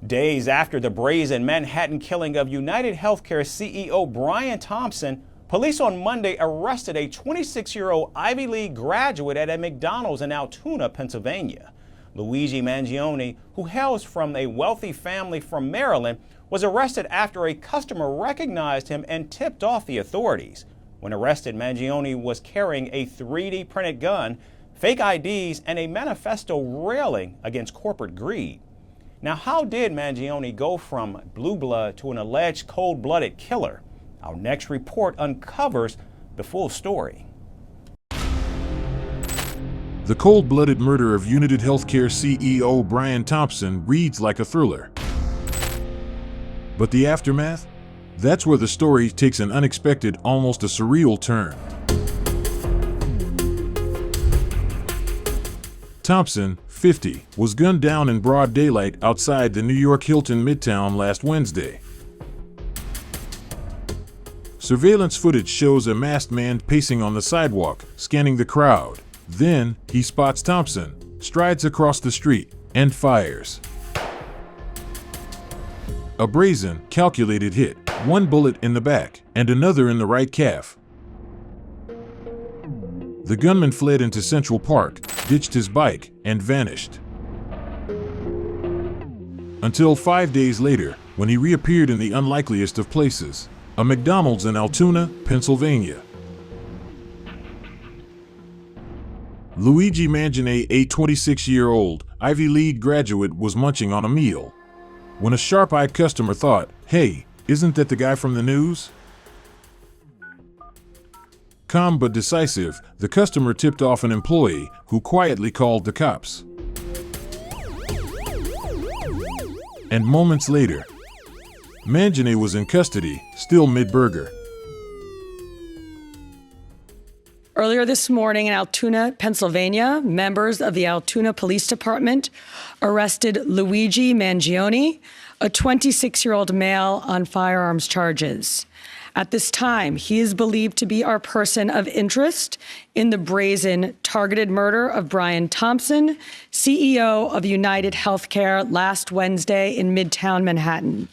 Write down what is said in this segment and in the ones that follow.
Days after the brazen Manhattan killing of UnitedHealthcare CEO Brian Thompson, police on Monday arrested a 26-year-old Ivy League graduate at a McDonald's in Altoona, Pennsylvania. Luigi Mangione, who hails from a wealthy family from Maryland, was arrested after a customer recognized him and tipped off the authorities. When arrested, Mangione was carrying a 3D printed gun, fake IDs, and a manifesto railing against corporate greed. Now, how did Mangione go from blue blood to an alleged cold-blooded killer? Our next report uncovers the full story. The cold-blooded murder of UnitedHealthcare CEO Brian Thompson reads like a thriller. But the aftermath? That's where the story takes an unexpected, almost a surreal turn. Thompson, 50, was gunned down in broad daylight outside the New York Hilton Midtown last Wednesday. Surveillance footage shows a masked man pacing on the sidewalk, scanning the crowd. Then, he spots Thompson, strides across the street, and fires. A brazen, calculated hit, one bullet in the back, and another in the right calf. The gunman fled into Central Park, ditched his bike, and vanished. Until 5 days later, when he reappeared in the unlikeliest of places, a McDonald's in Altoona, Pennsylvania. Luigi Mangione, a 26-year-old Ivy League graduate, was munching on a meal when a sharp-eyed customer thought, "Hey, isn't that the guy from the news?" Calm but decisive, the customer tipped off an employee who quietly called the cops. And moments later, Mangione was in custody, still mid-burger. Earlier this morning in Altoona, Pennsylvania, members of the Altoona Police Department arrested Luigi Mangione, a 26-year-old male, on firearms charges. At this time, he is believed to be our person of interest in the brazen, targeted murder of Brian Thompson, CEO of UnitedHealthcare, last Wednesday in Midtown Manhattan.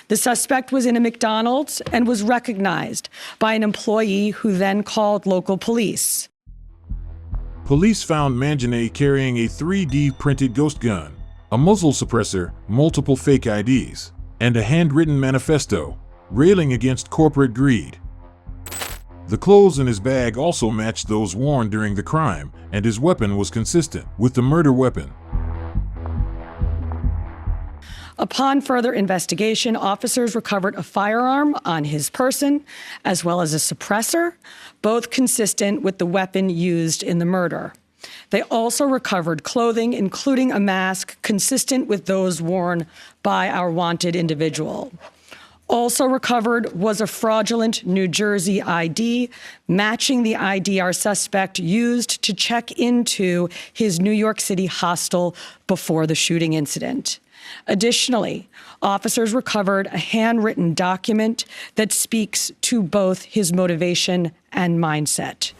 The suspect was in a McDonald's and was recognized by an employee who then called local police. Police found Mangione carrying a 3D printed ghost gun, a muzzle suppressor, multiple fake IDs, and a handwritten manifesto railing against corporate greed. The clothes in his bag also matched those worn during the crime, and his weapon was consistent with the murder weapon. Upon further investigation, officers recovered a firearm on his person, as well as a suppressor, both consistent with the weapon used in the murder. They also recovered clothing, including a mask consistent with those worn by our wanted individual. Also recovered was a fraudulent New Jersey ID, matching the ID our suspect used to check into his New York City hostel before the shooting incident. Additionally, officers recovered a handwritten document that speaks to both his motivation and mindset.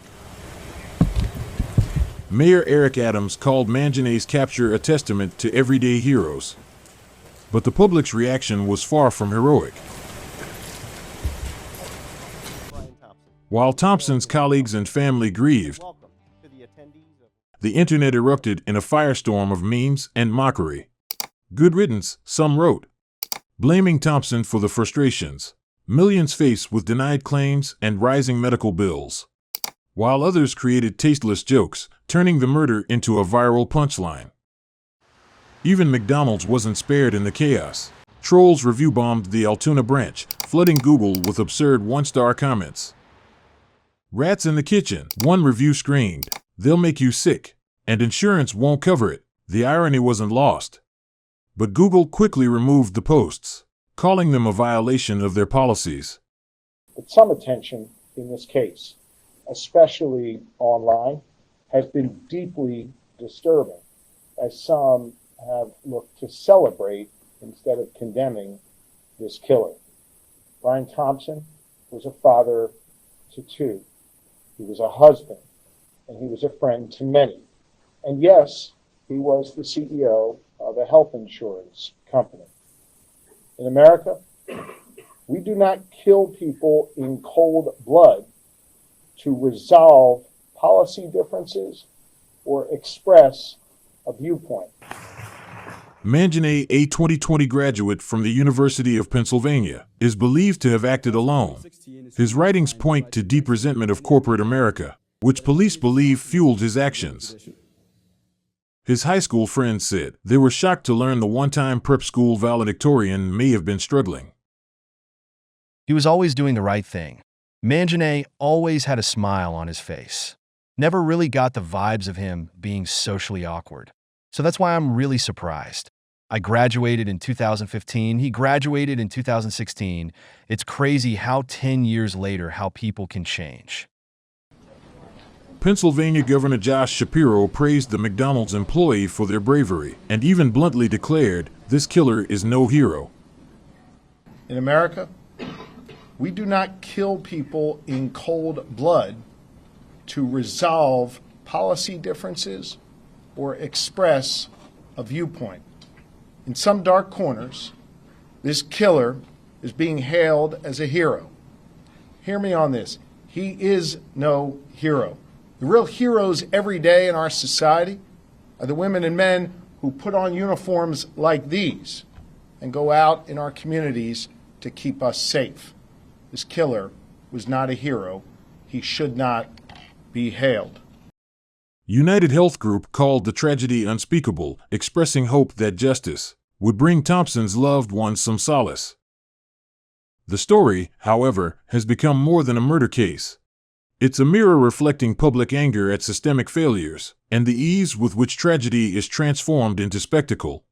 Mayor Eric Adams called Mangione's capture a testament to everyday heroes. But the public's reaction was far from heroic. While Thompson's colleagues and family grieved, the internet erupted in a firestorm of memes and mockery. Good riddance, some wrote, blaming Thompson for the frustrations millions face with denied claims and rising medical bills, while others created tasteless jokes, turning the murder into a viral punchline. Even McDonald's wasn't spared in the chaos. Trolls review-bombed the Altoona branch, flooding Google with absurd one-star comments. "Rats in the kitchen," one review screamed, "They'll make you sick, and insurance won't cover it." The irony wasn't lost. But Google quickly removed the posts, calling them a violation of their policies. But some attention in this case, especially online, has been deeply disturbing, as some have looked to celebrate instead of condemning this killer. Brian Thompson was a father to two. He was a husband, and he was a friend to many. And yes, he was the CEO of a health insurance company. In America, we do not kill people in cold blood to resolve policy differences or express a viewpoint. Mangione, a 2020 graduate from the University of Pennsylvania, is believed to have acted alone. His writings point to deep resentment of corporate America, which police believe fueled his actions. His high school friends said they were shocked to learn the one-time prep school valedictorian may have been struggling. He was always doing the right thing. Mangione always had a smile on his face. Never really got the vibes of him being socially awkward. So that's why I'm really surprised. I graduated in 2015. He graduated in 2016. It's crazy how 10 years later, how people can change. Pennsylvania Governor Josh Shapiro praised the McDonald's employee for their bravery and even bluntly declared, "This killer is no hero." In America, we do not kill people in cold blood to resolve policy differences or express a viewpoint. In some dark corners, this killer is being hailed as a hero. Hear me on this. He is no hero. The real heroes every day in our society are the women and men who put on uniforms like these and go out in our communities to keep us safe. This killer was not a hero. He should not be hailed. UnitedHealth Group called the tragedy unspeakable, expressing hope that justice would bring Thompson's loved ones some solace. The story, however, has become more than a murder case. It's a mirror reflecting public anger at systemic failures and the ease with which tragedy is transformed into spectacle.